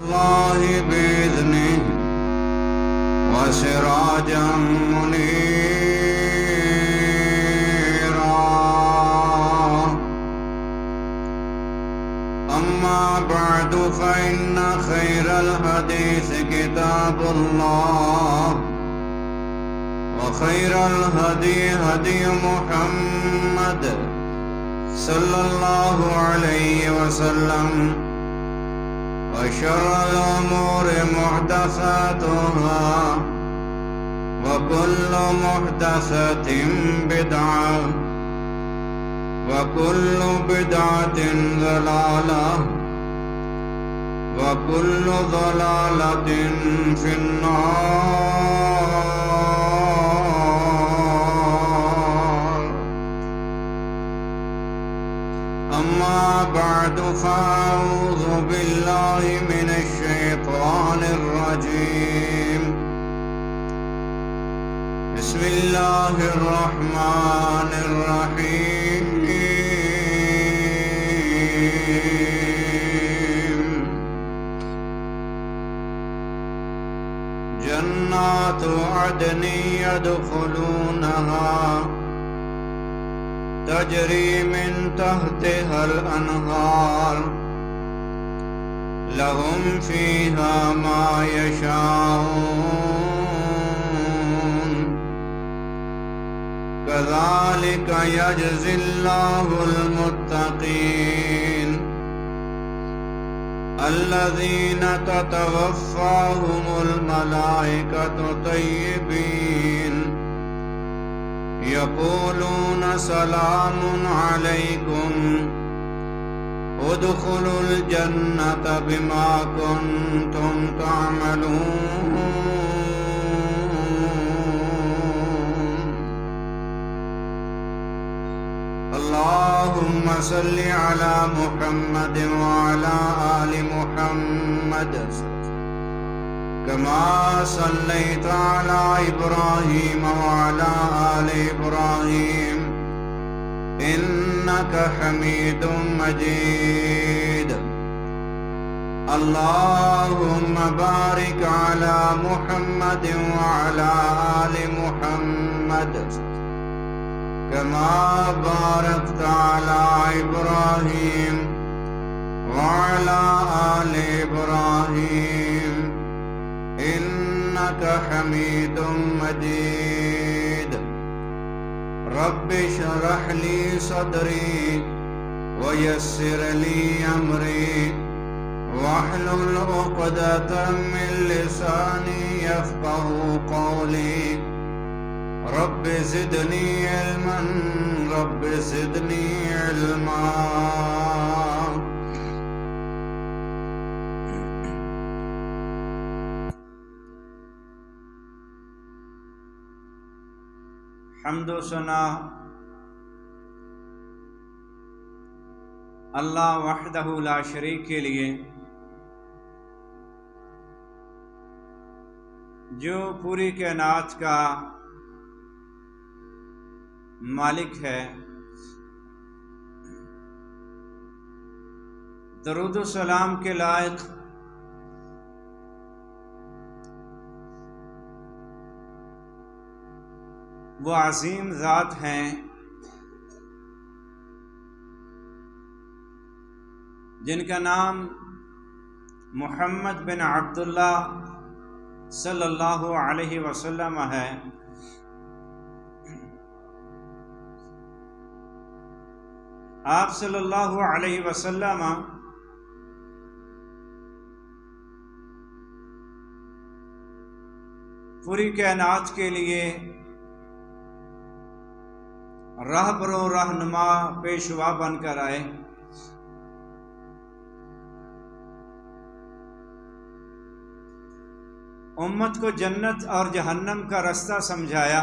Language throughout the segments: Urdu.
الله بإذنه وسراجا منيرا. أما بعد فإن خير الحديث كتاب الله وخير الهدي هدي محمد صلى الله عليه وسلم وشر الأمور محدثاتها وكل محدثة بدعة وكل بدعة ضلالة وكل ضلالة في النار. أما بعد فأعوذ بالله من الشيطان الرجيم. بسم الله الرحمن الرحيم. جنات عدن يدخلونها تجري من تحتها الأنهار لهم فيها ما يشاءون كذلك يجزي الله المتقين الذين تتوفاهم الملائكة طيبين يقولون سلام عليكم ادخلوا الجنة بما كنتم تعملون. اللهم صل على محمد وعلى آل محمد كما صليت على إبراهيم وعلى آل إبراهيم إنك حميد مجيد. اللهم بارك على محمد وعلى آل محمد كما باركت على إبراهيم وعلى آل إبراهيم إنك حميد مجيد. رب اشرح لي صدري ويسر لي أمري واحلل عقدة من لساني يفقه قولي. رب زدني علما رب زدني علما. حمد و ثنا اللہ وحدہ لا شریک کے لیے جو پوری کائنات کا مالک ہے. درود و سلام کے لائق وہ عظیم ذات ہیں جن کا نام محمد بن عبداللہ صلی اللہ علیہ وسلم ہے. آپ صلی اللہ علیہ وسلم پوری کائنات کے لیے رہبر و رہنما پیشوا بن کر آئے. امت کو جنت اور جہنم کا راستہ سمجھایا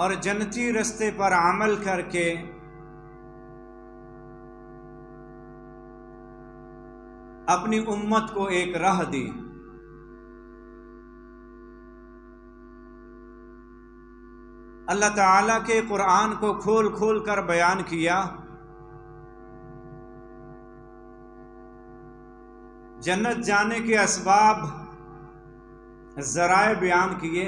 اور جنتی راستے پر عمل کر کے اپنی امت کو ایک راہ دی. اللہ تعالیٰ کے قرآن کو کھول کھول کر بیان کیا جنت جانے کے اسباب ذرائع بیان کیے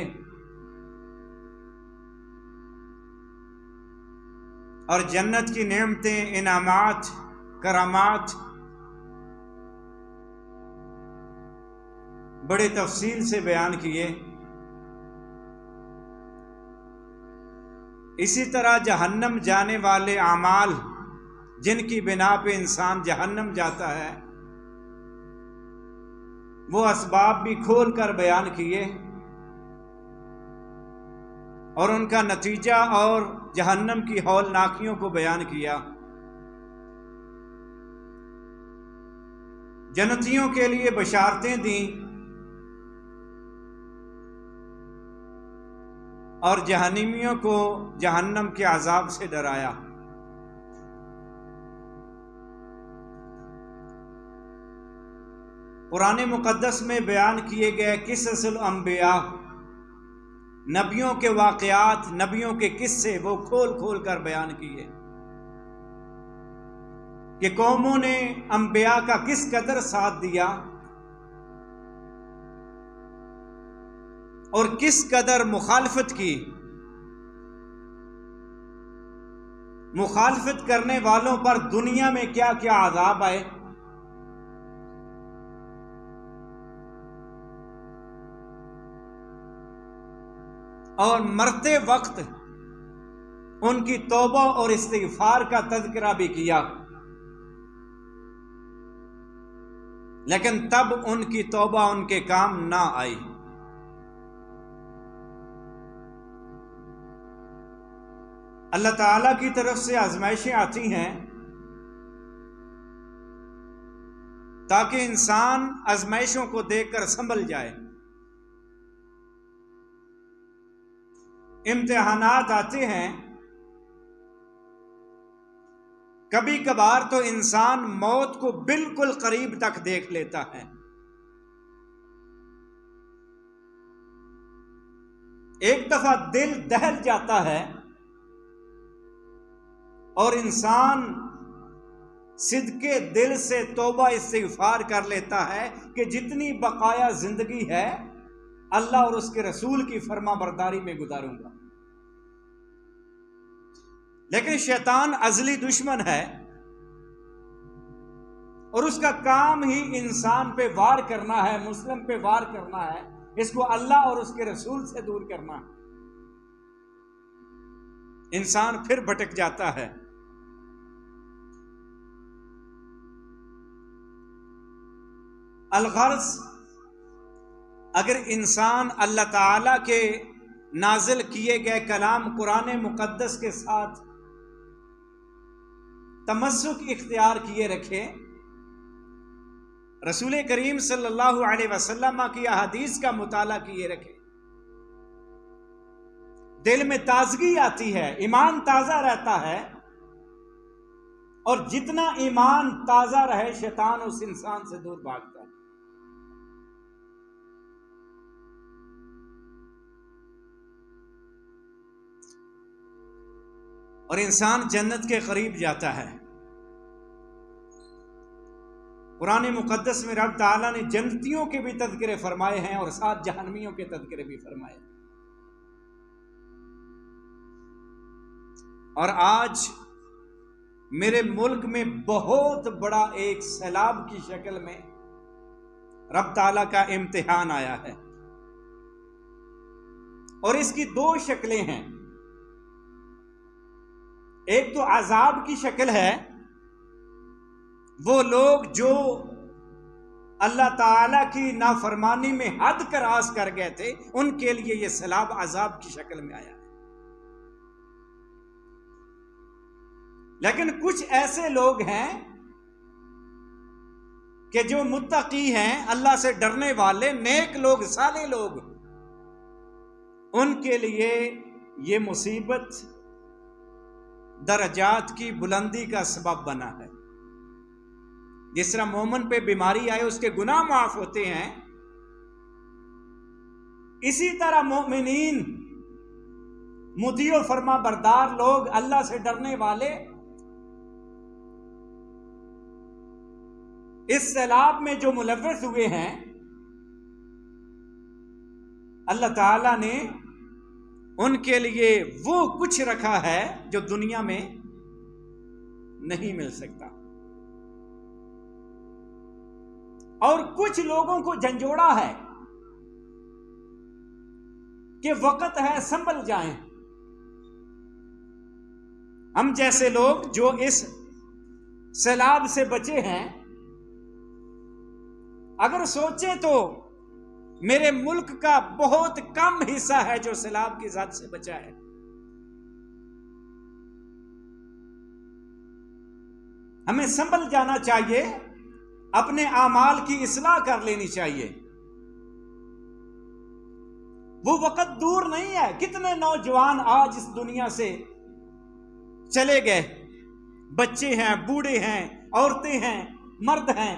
اور جنت کی نعمتیں، انعامات، کرامات بڑے تفصیل سے بیان کیے۔ اسی طرح جہنم جانے والے اعمال جن کی بنا پہ انسان جہنم جاتا ہے وہ اسباب بھی کھول کر بیان کیے اور ان کا نتیجہ اور جہنم کی ہولناکیوں کو بیان کیا۔ جنتیوں کے لیے بشارتیں دیں اور جہنمیوں کو جہنم کے عذاب سے ڈرایا۔ قرآن مقدس میں بیان کیے گئے قصص الانبیاء، نبیوں کے واقعات، نبیوں کے قصے وہ کھول کھول کر بیان کیے کہ قوموں نے انبیاء کا کس قدر ساتھ دیا اور کس قدر مخالفت کی۔ مخالفت کرنے والوں پر دنیا میں کیا کیا عذاب آئے، اور مرتے وقت ان کی توبہ اور استغفار کا تذکرہ بھی کیا، لیکن تب ان کی توبہ ان کے کام نہ آئی۔ اللہ تعالیٰ کی طرف سے آزمائشیں آتی ہیں تاکہ انسان آزمائشوں کو دیکھ کر سنبھل جائے۔ امتحانات آتے ہیں، کبھی کبھار تو انسان موت کو بالکل قریب تک دیکھ لیتا ہے۔ ایک دفعہ دل دہل جاتا ہے اور انسان صدقے دل سے توبہ استغفار کر لیتا ہے کہ جتنی بقایا زندگی ہے اللہ اور اس کے رسول کی فرما برداری میں گزاروں گا۔ لیکن شیطان ازلی دشمن ہے اور اس کا کام ہی انسان پہ وار کرنا ہے، مسلم پہ وار کرنا ہے، اس کو اللہ اور اس کے رسول سے دور کرنا ہے۔ انسان پھر بھٹک جاتا ہے۔ الغرض اگر انسان اللہ تعالیٰ کے نازل کیے گئے کلام قرآن مقدس کے ساتھ تمسک اختیار کیے رکھے، رسول کریم صلی اللہ علیہ وسلم کی احادیث کا مطالعہ کیے رکھے، دل میں تازگی آتی ہے، ایمان تازہ رہتا ہے، اور جتنا ایمان تازہ رہے شیطان اس انسان سے دور بھاگتا ہے۔ اور انسان جنت کے قریب جاتا ہے۔ قرآن مقدس میں رب تعالیٰ نے جنتیوں کے بھی تذکرے فرمائے ہیں اور ساتھ جہنمیوں کے تذکرے بھی فرمائے ہیں۔ اور آج میرے ملک میں بہت بڑا ایک سیلاب کی شکل میں رب تعالیٰ کا امتحان آیا ہے، اور اس کی دو شکلیں ہیں۔ ایک تو عذاب کی شکل ہے، وہ لوگ جو اللہ تعالیٰ کی نافرمانی میں حد کراس کر گئے تھے ان کے لیے یہ سیلاب عذاب کی شکل میں آیا ہے۔ لیکن کچھ ایسے لوگ ہیں کہ جو متقی ہیں، اللہ سے ڈرنے والے، نیک لوگ، صالح لوگ، ان کے لیے یہ مصیبت درجات کی بلندی کا سبب بنا ہے۔ جس طرح مومن پہ بیماری آئے اس کے گناہ معاف ہوتے ہیں، اسی طرح مومنین، مطیع و فرما بردار لوگ، اللہ سے ڈرنے والے، اس سیلاب میں جو ملوث ہوئے ہیں، اللہ تعالیٰ نے ان کے لیے وہ کچھ رکھا ہے جو دنیا میں نہیں مل سکتا، اور کچھ لوگوں کو جھنجھوڑا ہے کہ وقت ہے سنبھل جائیں۔ ہم جیسے لوگ جو اس سیلاب سے بچے ہیں، اگر سوچیں تو میرے ملک کا بہت کم حصہ ہے جو سیلاب کی زد سے بچا ہے۔ ہمیں سنبھل جانا چاہیے، اپنے اعمال کی اصلاح کر لینی چاہیے۔ وہ وقت دور نہیں ہے، کتنے نوجوان آج اس دنیا سے چلے گئے، بچے ہیں، بوڑھے ہیں، عورتیں ہیں، مرد ہیں،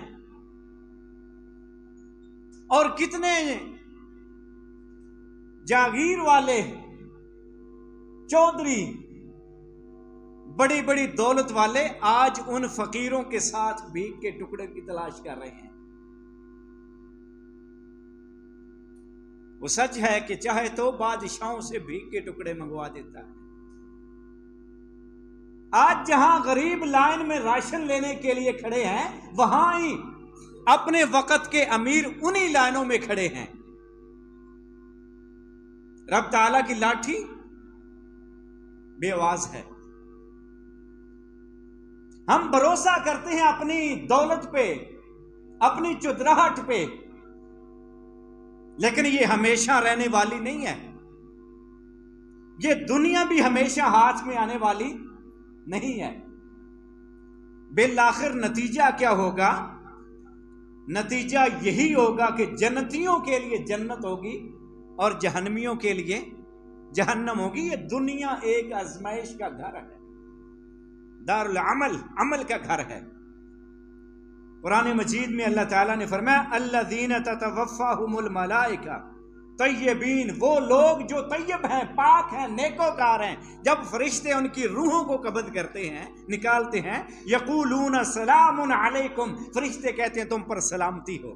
اور کتنے جاگیر والے، چودھری، بڑی بڑی دولت والے آج ان فقیروں کے ساتھ بھیک کے ٹکڑے کی تلاش کر رہے ہیں۔ وہ سچ ہے کہ چاہے تو بادشاہوں سے بھیک کے ٹکڑے منگوا دیتا ہے۔ آج جہاں غریب لائن میں راشن لینے کے لیے کھڑے ہیں، وہاں ہی اپنے وقت کے امیر انہی لائنوں میں کھڑے ہیں۔ رب تعالیٰ کی لاٹھی بے آواز ہے۔ ہم بھروسہ کرتے ہیں اپنی دولت پہ، اپنی چودراہٹ پہ، لیکن یہ ہمیشہ رہنے والی نہیں ہے۔ یہ دنیا بھی ہمیشہ ہاتھ میں آنے والی نہیں ہے۔ بالآخر نتیجہ کیا ہوگا؟ نتیجہ یہی ہوگا کہ جنتیوں کے لیے جنت ہوگی اور جہنمیوں کے لیے جہنم ہوگی۔ یہ دنیا ایک آزمائش کا گھر ہے، دار العمل، عمل کا گھر ہے۔ قرآن مجید میں اللہ تعالیٰ نے فرمایا الذین تتوفاہم الملائکہ طیبین، وہ لوگ جو طیب ہیں، پاک ہیں، نیکوکار ہیں، جب فرشتے ان کی روحوں کو قبض کرتے ہیں، نکالتے ہیں، یقولون سلام علیکم، فرشتے کہتے ہیں تم پر سلامتی ہو۔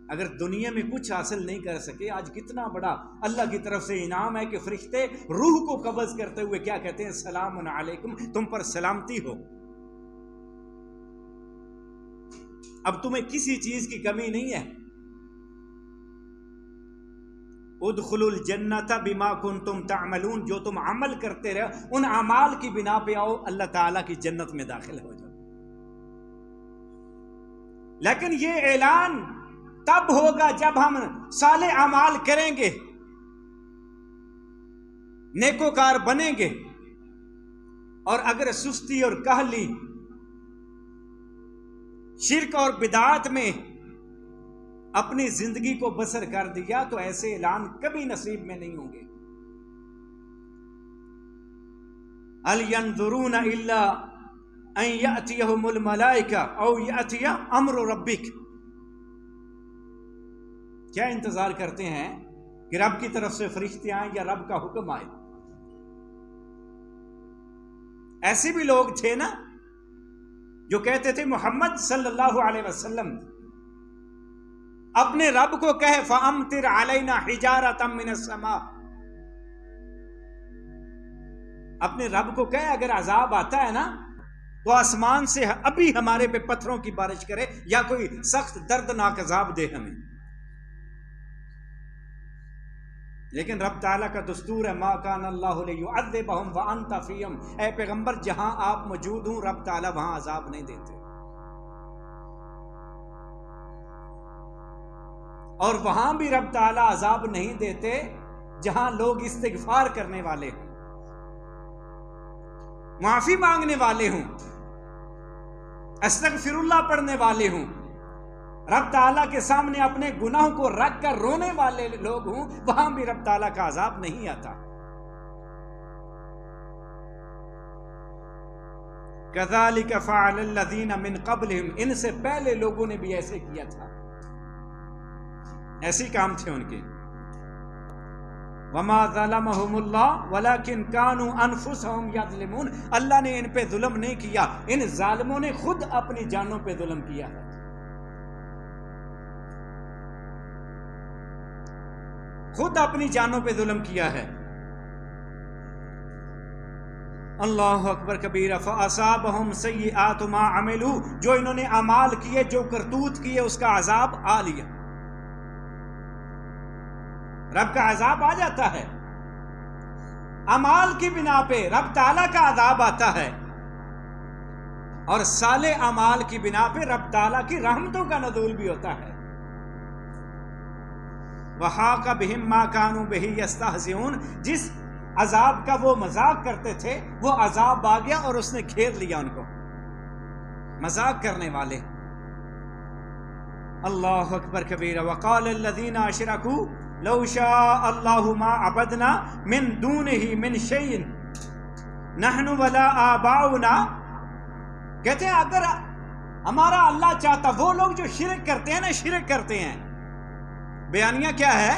اگر دنیا میں کچھ حاصل نہیں کر سکے، آج کتنا بڑا اللہ کی طرف سے انعام ہے کہ فرشتے روح کو قبض کرتے ہوئے کیا کہتے ہیں؟ سلام علیکم، تم پر سلامتی ہو۔ اب تمہیں کسی چیز کی کمی نہیں ہے۔ ادخلوا الجنت بما کنتم تعملون، جو تم عمل کرتے رہے ان اعمال کی بنا پہ آؤ، اللہ تعالیٰ کی جنت میں داخل ہو جاؤ۔ لیکن یہ اعلان تب ہوگا جب ہم صالح اعمال کریں گے، نیکوکار بنیں گے، اور اگر سستی اور کہلی، شرک اور بدعات میں اپنی زندگی کو بسر کر دیا تو ایسے اعلان کبھی نصیب میں نہیں ہوں گے۔ هل ينظرون الا ان ياتيهم الملائکہ او یاتی امر ربک، کیا انتظار کرتے ہیں کہ رب کی طرف سے فرشتے آئیں یا رب کا حکم آئے؟ ایسے بھی لوگ تھے نا جو کہتے تھے محمد صلی اللہ علیہ وسلم اپنے رب کو کہے فَأَمْطِرْ عَلَيْنَا حِجَارَةً مِّنَ السَّمَاءِ، اپنے رب کو کہے اگر عذاب آتا ہے نا تو آسمان سے ابھی ہمارے پہ پتھروں کی بارش کرے یا کوئی سخت دردناک عذاب دے ہمیں۔ لیکن رب تعالیٰ کا دستور ہے مَا كَانَ اللَّهُ لِيُعَذِّبَهُمْ وَأَنْتَ فِيهِمْ، اے پیغمبر جہاں آپ موجود ہوں رب تعالیٰ وہاں عذاب نہیں دیتے، اور وہاں بھی رب تعالیٰ عذاب نہیں دیتے جہاں لوگ استغفار کرنے والے ہوں، معافی مانگنے والے ہوں، استغفر اللہ پڑھنے والے ہوں، رب تعالیٰ کے سامنے اپنے گناہوں کو رکھ کر رونے والے لوگ ہوں، وہاں بھی رب تعالیٰ کا عذاب نہیں آتا۔ كَذَلِكَ فَعَلَ الَّذِينَ مِن قَبْلِهِمْ، ان سے پہلے لوگوں نے بھی ایسے کیا تھا، ایسے کام تھے ان کے۔ وما ظلمهم اللہ ولکن کانوا انفسهم یظلمون، اللہ نے ان پہ ظلم نہیں کیا، ان ظالموں نے خود اپنی جانوں پہ ظلم کیا ہے۔ خود اپنی جانوں پہ ظلم کیا ہے۔ اللہ اکبر کبیرہ۔ فاصابہم سیئات ما عملوا، جو انہوں نے اعمال کیے، جو کرتوت کیے، اس کا عذاب آ لیا۔ رب کا عذاب آ جاتا ہے، اعمال کی بنا پہ رب تعالیٰ کا عذاب آتا ہے، اور صالح اعمال کی بنا پہ رب تعالیٰ کی رحمتوں کا نزول بھی ہوتا ہے۔ وحاق بہم ما کانوا بہ یستہزئون، جس عذاب کا وہ مذاق کرتے تھے وہ عذاب آ گیا اور اس نے گھیر لیا ان کو، مذاق کرنے والے۔ اللہ اکبر کبیرہ۔ وقال الذین اشرکوا لو شاء اللہ ما عبدنا من دونہ من شیء نحن ولا آباؤنا، کہتے ہیں اگر ہمارا اللہ چاہتا، وہ لوگ جو شرک کرتے ہیں نا، شرک کرتے ہیں، بیانیہ کیا ہے؟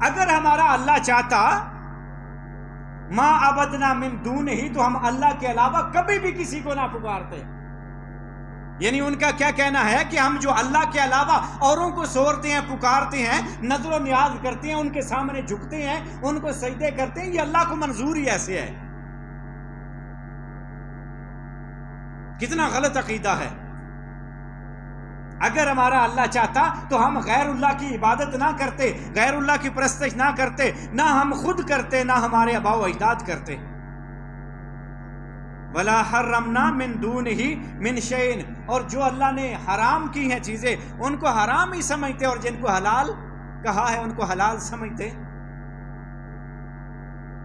اگر ہمارا اللہ چاہتا ما عبدنا من دونہ، تو ہم اللہ کے علاوہ کبھی بھی کسی کو نہ پکارتے۔ یعنی ان کا کیا کہنا ہے کہ ہم جو اللہ کے علاوہ اوروں کو سورتے ہیں، پکارتے ہیں، نظر و نیاز کرتے ہیں، ان کے سامنے جھکتے ہیں، ان کو سجدے کرتے ہیں، یہ اللہ کو منظور ہی ایسے ہے۔ کتنا غلط عقیدہ ہے۔ اگر ہمارا اللہ چاہتا تو ہم غیر اللہ کی عبادت نہ کرتے، غیر اللہ کی پرستش نہ کرتے، نہ ہم خود کرتے، نہ ہمارے آباء و اجداد کرتے۔ ولا حرمنا من دونہ من شیء، اور جو اللہ نے حرام کی ہیں چیزیں ان کو حرام ہی سمجھتے، اور جن کو حلال کہا ہے ان کو حلال سمجھتے۔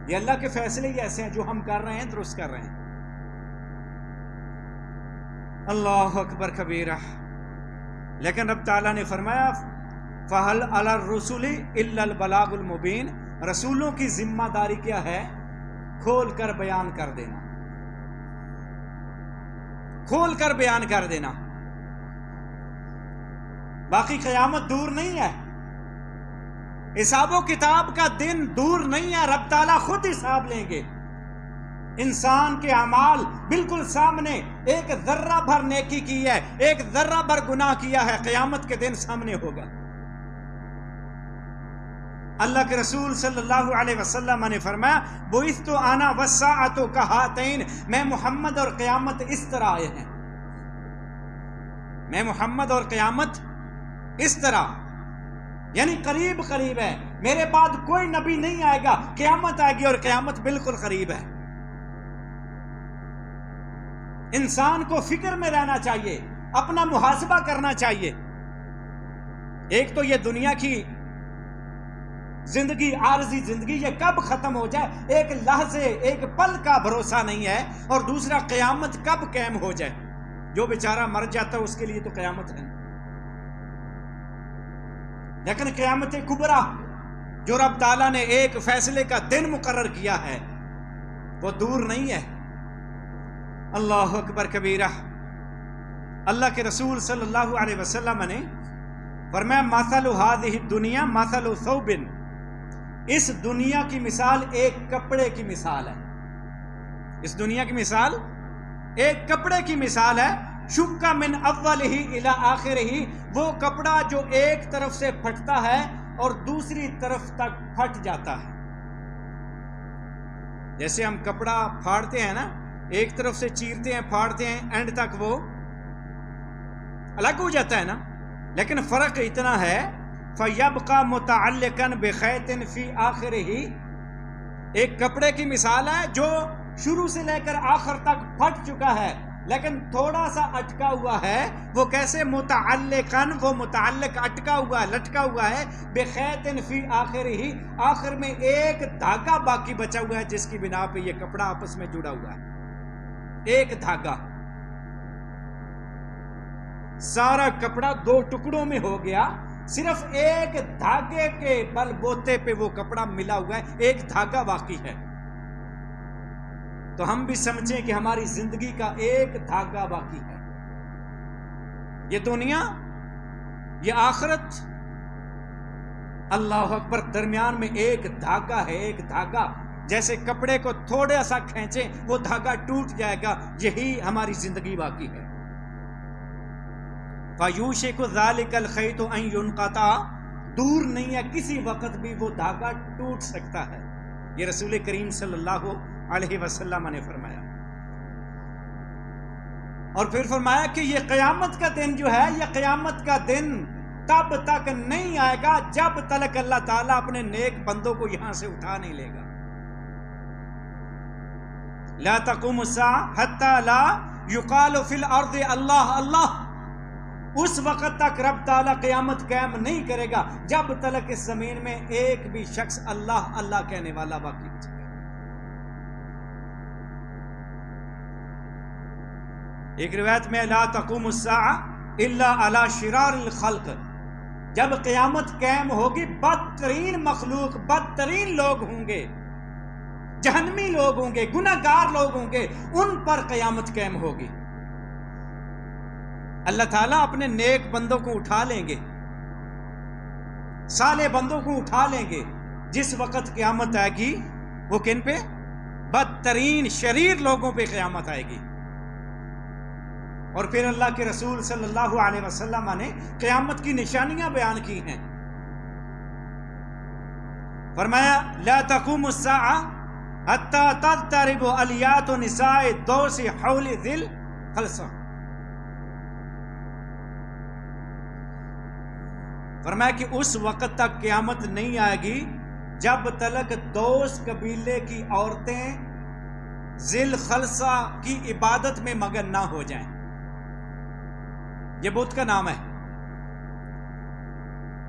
یہ اللہ کے فیصلے ہی ایسے ہیں، جو ہم کر رہے ہیں درست کر رہے ہیں۔ اللہ اکبر کبیرہ۔ لیکن رب تعالیٰ نے فرمایا فَهَلْ عَلَى الرُّسُلِ إِلَّا الْبَلَاغُ الْمُبِينُ، رسولوں کی ذمہ داری کیا ہے؟ کھول کر بیان کر دینا، کھول کر بیان کر دینا۔ باقی قیامت دور نہیں ہے، حساب و کتاب کا دن دور نہیں ہے، رب تعالیٰ خود حساب لیں گے۔ انسان کے اعمال بالکل سامنے، ایک ذرہ بھر نیکی کی ہے، ایک ذرہ بھر گناہ کیا ہے، قیامت کے دن سامنے ہوگا۔ اللہ کے رسول صلی اللہ علیہ وسلم نے فرمایا بعثت انا والساعۃ کہاتین، میں محمد اور قیامت اس طرح آئے ہیں، میں محمد اور قیامت اس طرح، یعنی قریب قریب ہے، میرے بعد کوئی نبی نہیں آئے گا، قیامت آئے گی اور قیامت بالکل قریب ہے۔ انسان کو فکر میں رہنا چاہیے، اپنا محاسبہ کرنا چاہیے۔ ایک تو یہ دنیا کی زندگی، عارضی زندگی، یہ کب ختم ہو جائے، ایک لحظے ایک پل کا بھروسہ نہیں ہے، اور دوسرا قیامت کب قائم ہو جائے۔ جو بیچارہ مر جاتا ہے اس کے لیے تو قیامت ہے، لیکن قیامت کبریٰ جو رب تعالیٰ نے ایک فیصلے کا دن مقرر کیا ہے وہ دور نہیں ہے۔ اللہ اکبر کبیرہ۔ اللہ کے رسول صلی اللہ علیہ وسلم نے فرمایا مثل هذه الدنيا مثل ثوب، اس دنیا کی مثال ایک کپڑے کی مثال ہے، اس دنیا کی مثال ایک کپڑے کی مثال ہے۔ شق من اولہ الی آخرہ، وہ کپڑا جو ایک طرف سے پھٹتا ہے اور دوسری طرف تک پھٹ جاتا ہے۔ جیسے ہم کپڑا پھاڑتے ہیں نا، ایک طرف سے چیرتے ہیں، پھاڑتے ہیں، اینڈ تک وہ الگ ہو جاتا ہے نا، لیکن فرق اتنا ہے فَيَبْقَى مُتَعَلِّقًا بِخَيْطٍ فِي آخِرِهِ، ایک کپڑے کی مثال ہے جو شروع سے لے کر آخر تک پھٹ چکا ہے لیکن تھوڑا سا اٹکا ہوا ہے۔ وہ کیسے؟ متعلقاً، وہ متعلق اٹکا ہوا ہے، لٹکا ہوا ہے، بِخَيْطٍ فِي آخِرِهِ، آخر میں ایک دھاگا باقی بچا ہوا ہے جس کی بنا پہ یہ کپڑا آپس میں جڑا ہوا ہے، ایک دھاگا۔ سارا کپڑا دو ٹکڑوں میں ہو گیا، صرف ایک دھاگے کے بل بوتے پہ وہ کپڑا ملا ہوا ہے، ایک دھاگا باقی ہے۔ تو ہم بھی سمجھیں کہ ہماری زندگی کا ایک دھاگا باقی ہے۔ یہ دنیا، یہ آخرت، اللہ اکبر، درمیان میں ایک دھاگا ہے، ایک دھاگا، جیسے کپڑے کو تھوڑا سا کھینچیں وہ دھاگا ٹوٹ جائے گا، یہی ہماری زندگی باقی ہے۔ فَيُوشِكُ ذَلِكَ الْخَيْطُ أَن يُنْقَطَعَ، دور نہیں ہے، کسی وقت بھی وہ دھاگا ٹوٹ سکتا ہے۔ یہ رسول کریم صلی اللہ علیہ وسلم نے فرمایا۔ اور پھر فرمایا کہ یہ قیامت کا دن جو ہے، یہ قیامت کا دن تب تک نہیں آئے گا جب تک اللہ تعالیٰ اپنے نیک بندوں کو یہاں سے اٹھا نہیں لے گا۔ لا تقوم الساعة حتى لا يقال في الارض اللہ اللہ، اس وقت تک رب تعالیٰ قیامت قائم نہیں کرے گا جب تک اس زمین میں ایک بھی شخص اللہ اللہ کہنے والا باقی بچے گا۔ ایک روایت میں لا تقوم الساعة الا على شرار الخلق، جب قیامت قائم ہوگی بدترین مخلوق، بدترین لوگ ہوں گے، جہنمی لوگ ہوں گے، گناہگار لوگ ہوں گے، ان پر قیامت قائم ہوگی۔ اللہ تعالیٰ اپنے نیک بندوں کو اٹھا لیں گے، صالح بندوں کو اٹھا لیں گے۔ جس وقت قیامت آئے گی وہ کن پہ؟ بدترین شریر لوگوں پہ قیامت آئے گی۔ اور پھر اللہ کے رسول صلی اللہ علیہ وسلم نے قیامت کی نشانیاں بیان کی ہیں۔ فرمایا لا تقوم الساعة حتى تضطرب الیات نساء دوس حول ذی الخلصہ، فرمایا کہ اس وقت تک قیامت نہیں آئے گی جب تلک دوس قبیلے کی عورتیں ذی الخلصہ کی عبادت میں مگن نہ ہو جائیں۔ یہ بت کا نام ہے،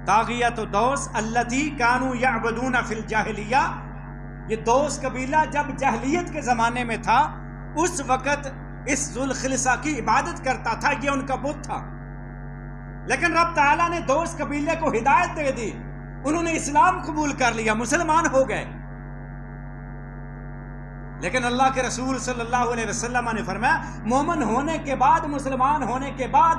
طاغیت دوس التی کانوا یعبدون فی الجاہلیہ۔ یہ دوس قبیلہ جب جاہلیت کے زمانے میں تھا، اس وقت اس ذو الخلصہ کی عبادت کرتا تھا، یہ ان کا بت تھا۔ لیکن رب تعالیٰ نے دوس قبیلے کو ہدایت دے دی، انہوں نے اسلام قبول کر لیا، مسلمان ہو گئے۔ لیکن اللہ کے رسول صلی اللہ علیہ وسلم نے فرمایا مومن ہونے کے بعد، مسلمان ہونے کے بعد،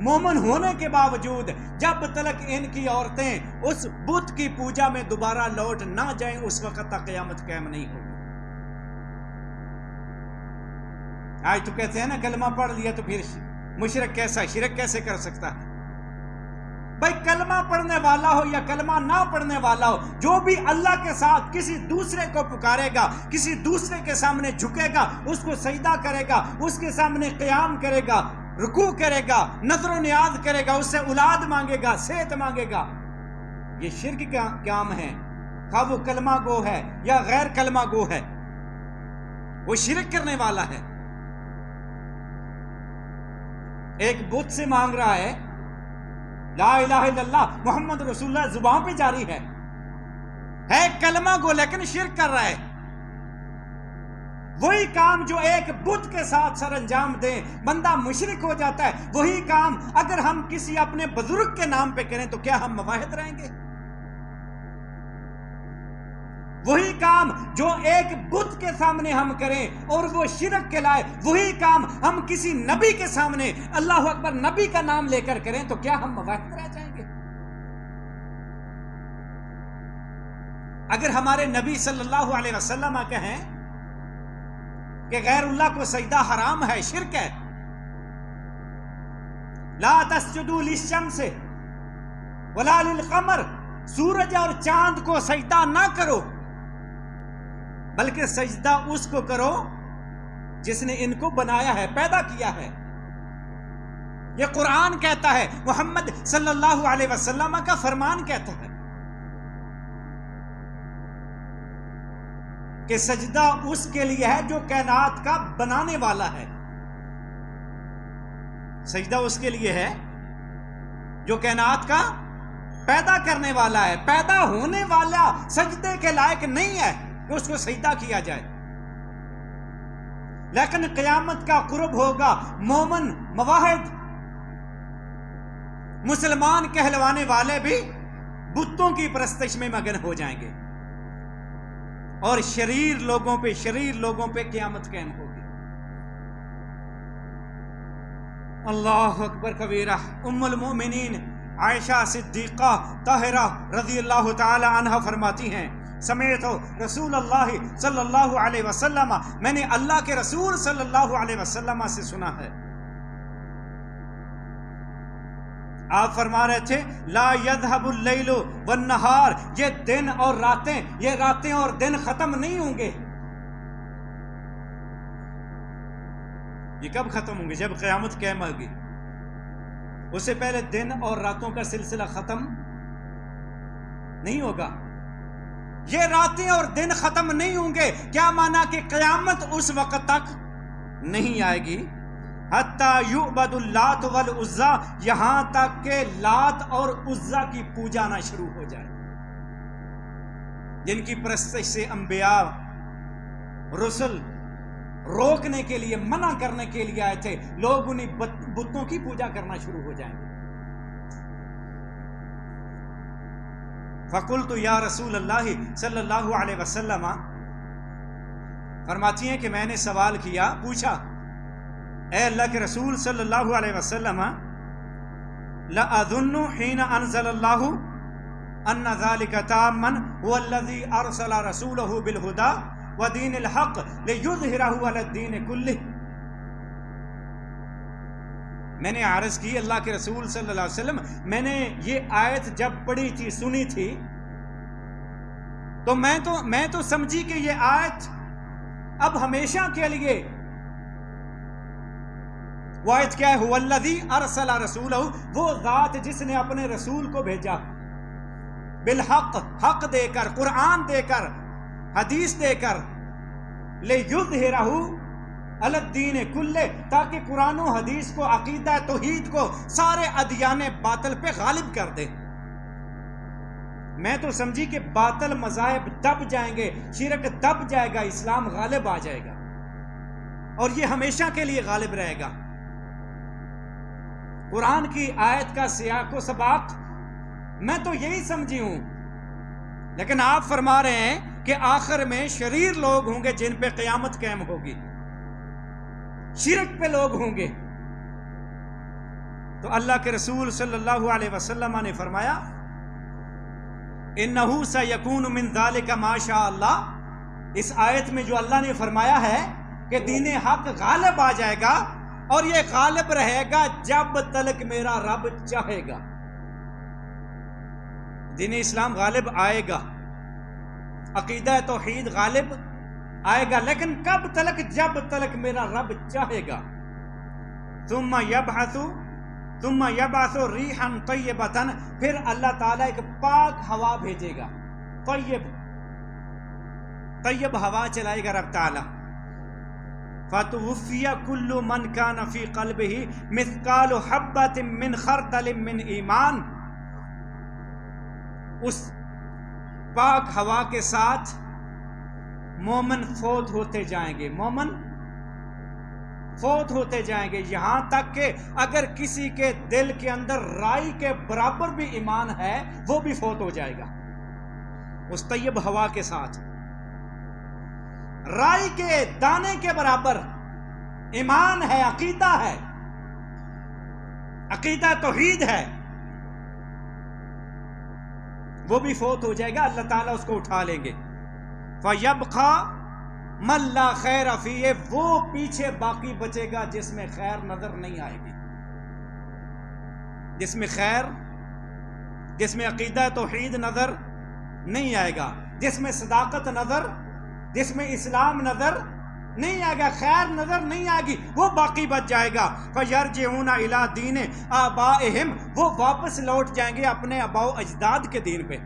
مومن ہونے کے باوجود جب تک ان کی عورتیں اس بت کی پوجا میں دوبارہ لوٹ نہ جائیں، اس وقت تک قیامت قائم نہیں ہوگی۔ آج تو کہتے ہیں نا کلمہ پڑھ لیا تو پھر مشرک کیسا، شرک کیسے کر سکتا ہے؟ بھائی کلمہ پڑھنے والا ہو یا کلمہ نہ پڑھنے والا ہو، جو بھی اللہ کے ساتھ کسی دوسرے کو پکارے گا، کسی دوسرے کے سامنے جھکے گا، اس کو سجدہ کرے گا، اس کے سامنے قیام کرے گا، رکوع کرے گا، نظر و نیاز کرے گا، اس سے اولاد مانگے گا، صحت مانگے گا، یہ شرک کا کام ہے۔ خواہ وہ کلمہ گو ہے یا غیر کلمہ گو ہے، وہ شرک کرنے والا ہے۔ ایک بت سے مانگ رہا ہے لا الہ الا اللہ محمد رسول اللہ، زبان پہ جاری ہے کلمہ گو، لیکن شرک کر رہا ہے۔ وہی کام جو ایک بت کے ساتھ سر انجام دیں بندہ مشرک ہو جاتا ہے، وہی کام اگر ہم کسی اپنے بزرگ کے نام پہ کریں تو کیا ہم مواحد رہیں گے؟ وہی کام جو ایک بت کے سامنے ہم کریں اور وہ شرک کہلائے، وہی کام ہم کسی نبی کے سامنے اللہ اکبر نبی کا نام لے کر کریں تو کیا ہم مواحد رہ جائیں گے؟ اگر ہمارے نبی صلی اللہ علیہ وسلم کہیں کہ غیر اللہ کو سجدہ حرام ہے، شرک ہے، لا تسجدوا للشمس ولا للقمر، سورج اور چاند کو سجدہ نہ کرو بلکہ سجدہ اس کو کرو جس نے ان کو بنایا ہے، پیدا کیا ہے۔ یہ قرآن کہتا ہے، محمد صلی اللہ علیہ وسلم کا فرمان کہتا ہے کہ سجدہ اس کے لیے ہے جو کائنات کا بنانے والا ہے۔ سجدہ اس کے لیے ہے جو کائنات کا پیدا کرنے والا ہے۔ پیدا ہونے والا سجدے کے لائق نہیں ہے کہ اس کو سجدہ کیا جائے۔ لیکن قیامت کا قرب ہوگا، مومن مواحد مسلمان کہلوانے والے بھی بتوں کی پرستش میں مگن ہو جائیں گے، اور شریر لوگوں پہ قیامت قائم ہوگی۔ اللہ اکبر کبیرہ۔ ام المؤمنین عائشہ صدیقہ طاہرہ رضی اللہ تعالی عنہ فرماتی ہیں سمیت رسول اللہ صلی اللہ علیہ وسلم، میں نے اللہ کے رسول صلی اللہ علیہ وسلم سے سنا ہے، آپ فرما رہے تھے لا یذهب اللیل والنہار، یہ دن اور راتیں، یہ راتیں اور دن ختم نہیں ہوں گے۔ یہ کب ختم ہوں گے؟ جب قیامت قائم ہوگی، اس سے پہلے دن اور راتوں کا سلسلہ ختم نہیں ہوگا۔ یہ راتیں اور دن ختم نہیں ہوں گے، کیا مانا کہ قیامت اس وقت تک نہیں آئے گی حتیٰ یعبد اللات والعزیٰ، یہاں تک کہ لات اور عزیٰ کی پوجا نہ شروع ہو جائے، جن کی پرستش سے انبیاء رسل روکنے کے لیے، منع کرنے کے لیے آئے تھے، لوگ انہیں بتوں کی پوجا کرنا شروع ہو جائیں گے۔ فقلت یا رسول اللہ صلی اللہ علیہ وسلم، فرماتی ہیں کہ میں نے سوال کیا، پوچھا اے اللہ کے رسول صلی اللہ علیہ وسلم، لأظن حين انزل اللہ ان ذلك تاما هو الذي ارسل رسوله بالهدى ودین الحق لیظہرہ علی الدین کلہ۔ میں نے عرض کی اللہ کے رسول صلی اللہ علیہ وسلم، میں نے یہ آیت جب پڑھی تھی، سنی تھی، تو میں تو سمجھی کہ یہ آیت اب ہمیشہ کے لیے، وہ آیت کیا ہے؟ هو الذی ارسل رسولہ، وہ ذات جس نے اپنے رسول کو بھیجا، بالحق، حق دے کر، قرآن دے کر، حدیث دے کر، لیظہرہ علی الدین کلہ، تاکہ قرآن و حدیث کو، عقیدہ توحید کو سارے ادیان باطل پہ غالب کر دے۔ میں تو سمجھی کہ باطل مذاہب دب جائیں گے، شرک دب جائے گا، اسلام غالب آ جائے گا اور یہ ہمیشہ کے لیے غالب رہے گا۔ قرآن کی آیت کا سیاق و سباق میں تو یہی سمجھی ہوں، لیکن آپ فرما رہے ہیں کہ آخر میں شریر لوگ ہوں گے جن پہ قیامت قائم ہوگی، شرک پہ لوگ ہوں گے۔ تو اللہ کے رسول صلی اللہ علیہ وسلم نے فرمایا انہو سیکون من ذالک ما شاء اللہ، اس آیت میں جو اللہ نے فرمایا ہے کہ دین حق غالب آ جائے گا، اور یہ غالب رہے گا جب تلک میرا رب چاہے گا۔ دین اسلام غالب آئے گا، عقیدہ توحید غالب آئے گا، لیکن کب تلک؟ جب تلک میرا رب چاہے گا۔ ثم یبعث ریحا طیبۃ، پھر اللہ تعالیٰ ایک پاک ہوا بھیجے گا، طیب ہوا چلائے گا رب تعالیٰ۔ فتوفی کل من کان فی قلبہ مثقال حبۃ من خردل من ایمان، اس پاک ہوا کے ساتھ مومن فوت ہوتے جائیں گے، مومن فوت ہوتے جائیں گے، یہاں تک کہ اگر کسی کے دل کے اندر رائی کے برابر بھی ایمان ہے وہ بھی فوت ہو جائے گا اس طیب ہوا کے ساتھ۔ رائی کے دانے کے برابر ایمان ہے، عقیدہ ہے، عقیدہ توحید ہے، وہ بھی فوت ہو جائے گا، اللہ تعالیٰ اس کو اٹھا لیں گے۔ فَيَبْقَى مَن لَا خَيْرَ فِيهِ، وہ پیچھے باقی بچے گا جس میں خیر نظر نہیں آئے گی، جس میں خیر، جس میں عقیدہ توحید نظر نہیں آئے گا، جس میں صداقت نظر، جس میں اسلام نظر نہیں آئے گا، خیر نظر نہیں آئے گی، وہ باقی بچ جائے گا۔ فَيَرْجِعُونَ إِلَىٰ دِينِ آبَائِهِمْ، وہ واپس لوٹ جائیں گے اپنے آباء و اجداد کے دین پہ،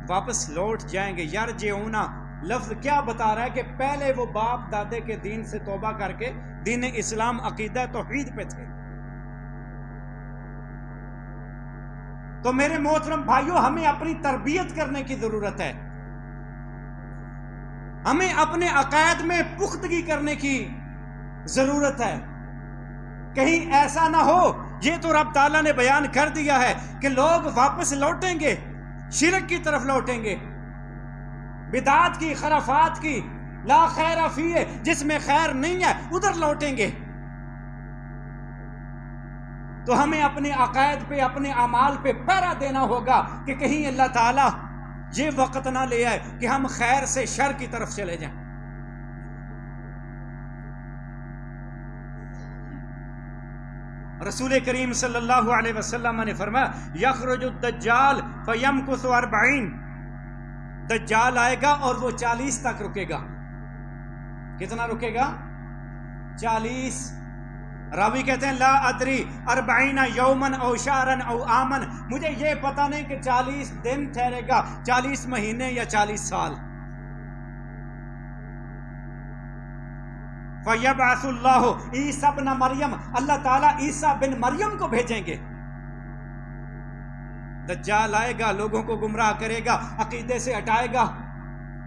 واپس لوٹ جائیں گے۔ یرجعون لفظ کیا بتا رہا ہے کہ پہلے وہ باپ دادے کے دین سے توبہ کر کے دین اسلام عقیدہ توحید پہ تھے۔ تو میرے محترم بھائیوں، ہمیں اپنی تربیت کرنے کی ضرورت ہے، ہمیں اپنے عقائد میں پختگی کرنے کی ضرورت ہے۔ کہیں ایسا نہ ہو، یہ تو رب تعالیٰ نے بیان کر دیا ہے کہ لوگ واپس لوٹیں گے، شرک کی طرف لوٹیں گے، بدعات کی، خرافات کی، لا خیر فیہ، جس میں خیر نہیں ہے ادھر لوٹیں گے۔ تو ہمیں اپنے عقائد پہ، اپنے اعمال پہ پہرا دینا ہوگا کہ کہیں اللہ تعالیٰ یہ وقت نہ لے آئے کہ ہم خیر سے شر کی طرف چلے جائیں۔ رسول کریم صلی اللہ علیہ وسلم نے فرمایا یخرج الدجال فیمکث 40، دجال آئے گا اور وہ 40 تک رکے گا۔ کتنا رکے گا؟ 40۔ راوی کہتے ہیں لا ادری 40 یومن او شہرن او عامن، مجھے یہ پتہ نہیں کہ 40 دن ٹھہرے گا، 40 مہینے یا 40 سال۔ فَيَبْعَثُ اللَّهُ عِيسَى ابْنَ مریم، اللہ تعالیٰ عیسیٰ بن مریم کو بھیجیں گے۔ دجال آئے گا، لوگوں کو گمراہ کرے گا، عقیدے سے ہٹائے گا،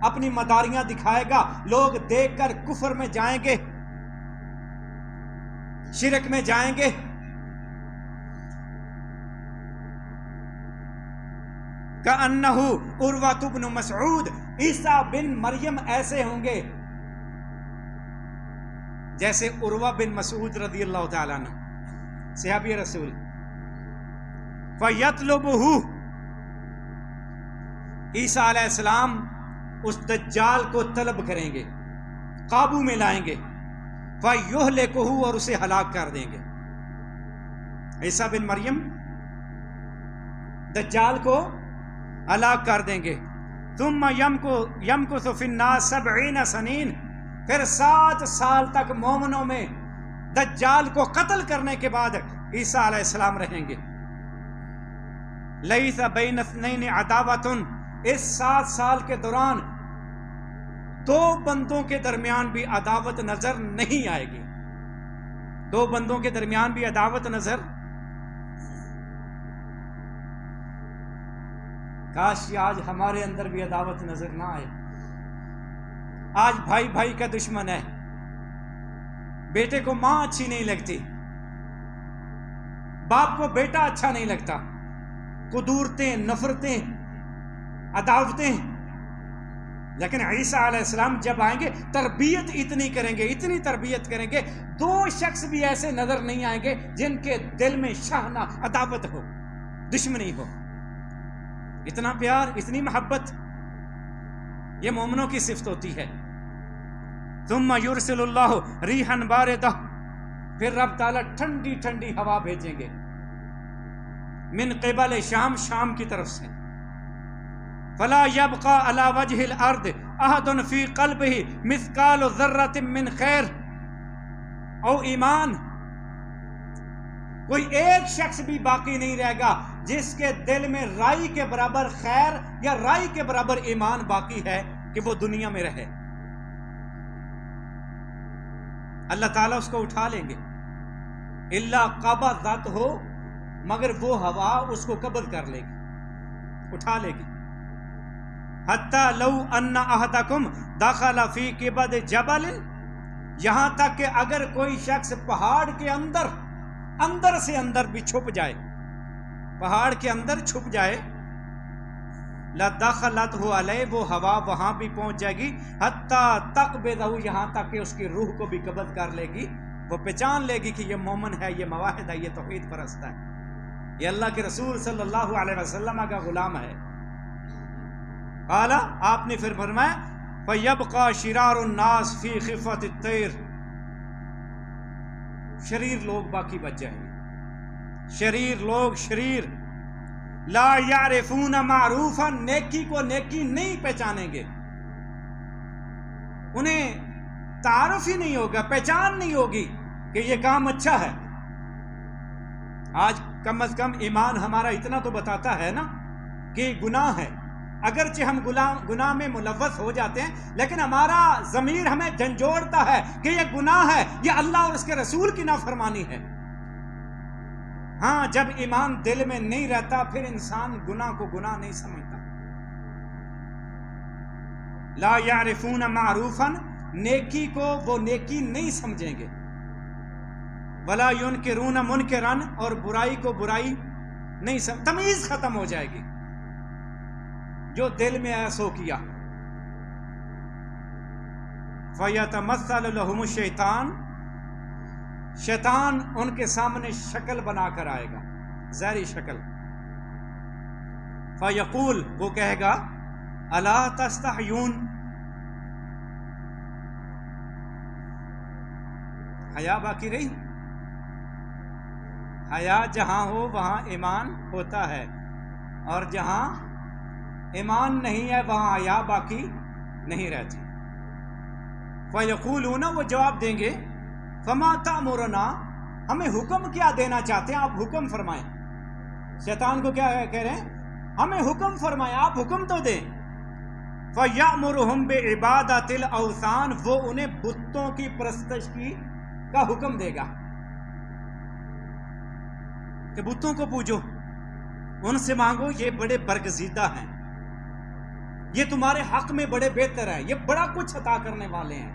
اپنی مداریاں دکھائے گا، لوگ دیکھ کر کفر میں جائیں گے، شرک میں جائیں گے۔ كَأَنَّهُ عُرْوَةُ بْنُ مسعود، عیسیٰ بن مریم ایسے ہوں گے جیسے عروہ بن مسعود رضی اللہ تعالیٰ عنہ، صحابی رسول۔ فَيَطْلُبُهُ، عیسیٰ علیہ السلام اس دجال کو طلب کریں گے، قابو میں لائیں گے۔ فَيُهْلِكُهُ، اور اسے ہلاک کر دیں گے۔ عیسیٰ بن مریم دجال کو ہلاک کر دیں گے۔ ثُمَّ يَمْكُثُ فِي النَّاسِ 70 سنین، پھر 7 سال تک مومنوں میں دجال کو قتل کرنے کے بعد عیسیٰ علیہ السلام رہیں گے۔ لَيْسَ بَيْنَ اثْنَيْنِ عَدَاوَةٌ، اس 7 سال کے دوران 2 بندوں کے درمیان بھی عداوت نظر نہیں آئے گی۔ 2 بندوں کے درمیان بھی عداوت نظر، کاش کہ آج ہمارے اندر بھی عداوت نظر نہ آئے۔ آج بھائی بھائی کا دشمن ہے، بیٹے کو ماں اچھی نہیں لگتی، باپ کو بیٹا اچھا نہیں لگتا، قدورتیں، نفرتیں، عداوتیں۔ لیکن عیسیٰ علیہ السلام جب آئیں گے تربیت اتنی کریں گے، اتنی تربیت کریں گے، 2 شخص بھی ایسے نظر نہیں آئیں گے جن کے دل میں شحنہ عداوت ہو، دشمنی ہو۔ اتنا پیار، اتنی محبت، یہ مومنوں کی صفت ہوتی ہے۔ ثم یرسل اللہ ریحا باردہ، پھر رب تعالیٰ ٹھنڈی ٹھنڈی ہوا بھیجیں گے، من قبل شام، شام کی طرف سے۔ فلا یبقى علی وجہ الارض احد فی قلبہ مثقال ذرۃ من خیر او ایمان، کوئی ایک شخص بھی باقی نہیں رہے گا جس کے دل میں رائی کے برابر خیر یا رائی کے برابر ایمان باقی ہے کہ وہ دنیا میں رہے۔ اللہ تعالیٰ اس کو اٹھا لیں گے، الا قبضت ہو، مگر وہ ہوا اس کو قبض کر لے گی، اٹھا لے گی۔ حتی لو ان احدکم دخل فی کبد جبل، یہاں تک کہ اگر کوئی شخص پہاڑ کے اندر سے اندر بھی چھپ جائے، پہاڑ کے اندر چھپ جائے، لَدَخَلَتْهُ عَلَيْهِ، وہ ہوا وہاں بھی پہنچ جائے گی، حَتَّى تَقْبِضَهُ، یہاں تک کہ اس کی روح کو بھی قبض کر لے گی، وہ پہچان لے گی کہ یہ مومن ہے، یہ موحد ہے، یہ توحید پرست ہے، یہ اللہ کے رسول صلی اللہ علیہ وسلم کا غلام ہے۔ قال، آپ نے پھر فرمایا فَيَبْقَى شِرَارُ النَّاسِ فِي خِفَّةِ الطَّيْرِ، شریر لوگ باقی بچ جائیں گے، شریر لوگ، شریر لا یعرفون معروفا، نیکی کو نیکی نہیں پہچانیں گے، انہیں تعارف ہی نہیں ہوگا، پہچان نہیں ہوگی کہ یہ کام اچھا ہے۔ آج کم از کم ایمان ہمارا اتنا تو بتاتا ہے نا کہ گناہ ہے، اگرچہ ہم گناہ میں ملوث ہو جاتے ہیں، لیکن ہمارا ضمیر ہمیں جھنجھوڑتا ہے کہ یہ گناہ ہے، یہ اللہ اور اس کے رسول کی نافرمانی ہے۔ ہاں، جب ایمان دل میں نہیں رہتا پھر انسان گناہ کو گناہ نہیں سمجھتا۔ لا یعرفون معروفا، نیکی کو وہ نیکی نہیں سمجھیں گے، ولا ینکرون منکرا، اور برائی کو برائی نہیں تمیز ختم ہو جائے گی، جو دل میں ہے سو کیا۔ فیتمثل لهم الشیطان، شیطان ان کے سامنے شکل بنا کر آئے گا، ظاہری شکل. فیقول، وہ کہے گا الا تستحیون، حیا باقی رہی؟ حیا جہاں ہو وہاں ایمان ہوتا ہے، اور جہاں ایمان نہیں ہے وہاں حیا باقی نہیں رہتی. فیقولون، وہ جواب دیں گے فما تأمرنا، ہمیں حکم کیا دینا چاہتے ہیں، آپ حکم فرمائیں. شیطان کو کیا کہہ رہے ہیں؟ ہمیں حکم فرمائیں، آپ حکم تو دیں. فَيَأْمُرُهُمْ بِعِبَادَةِ الْأَوْثَانِ، وہ انہیں بتوں کی پرستش کا حکم دے گا کہ بتوں کو پوجو، ان سے مانگو، یہ بڑے برگزیدہ ہیں، یہ تمہارے حق میں بڑے بہتر ہیں، یہ بڑا کچھ عطا کرنے والے ہیں.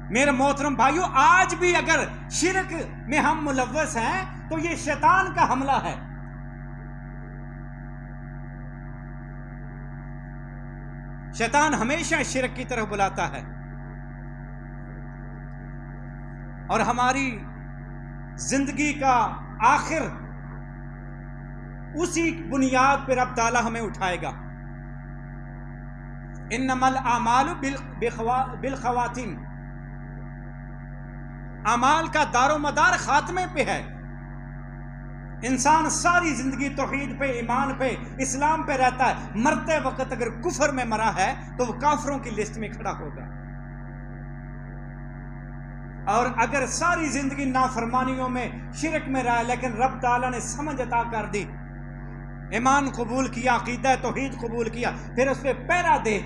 میرے محترم بھائیو، آج بھی اگر شرک میں ہم ملوث ہیں تو یہ شیطان کا حملہ ہے. شیطان ہمیشہ شرک کی طرف بلاتا ہے، اور ہماری زندگی کا آخر اسی بنیاد پہ رب تعالیٰ ہمیں اٹھائے گا. انما الاعمال بالخواتیم، اعمال کا دار و مدار خاتمے پہ ہے. انسان ساری زندگی توحید پہ، ایمان پہ، اسلام پہ رہتا ہے، مرتے وقت اگر کفر میں مرا ہے تو وہ کافروں کی لسٹ میں کھڑا ہوگا. اور اگر ساری زندگی نافرمانیوں میں، شرک میں رہا لیکن رب تعالیٰ نے سمجھ عطا کر دی، ایمان قبول کیا، عقیدہ توحید قبول کیا، پھر اس پہ پیرا دے،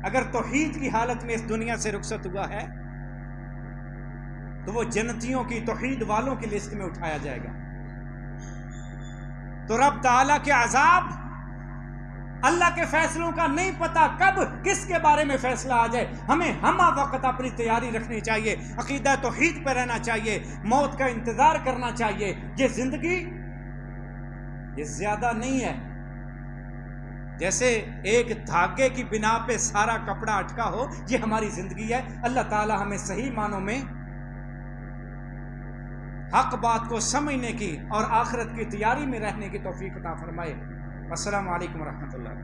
اگر توحید کی حالت میں اس دنیا سے رخصت ہوا ہے تو وہ جنتیوں کی، توحید والوں کی لسٹ میں اٹھایا جائے گا. تو رب تعالیٰ کے عذاب، اللہ کے فیصلوں کا نہیں پتا کب کس کے بارے میں فیصلہ آ جائے. ہمیں ہمہ وقت اپنی تیاری رکھنی چاہیے، عقیدہ توحید پہ رہنا چاہیے، موت کا انتظار کرنا چاہیے. یہ زندگی یہ زیادہ نہیں ہے. جیسے ایک دھاگے کی بنا پہ سارا کپڑا اٹکا ہو، یہ ہماری زندگی ہے. اللہ تعالیٰ ہمیں صحیح معنوں میں حق بات کو سمجھنے کی اور آخرت کی تیاری میں رہنے کی توفیق عطا فرمائے. السلام علیکم ورحمۃ اللہ.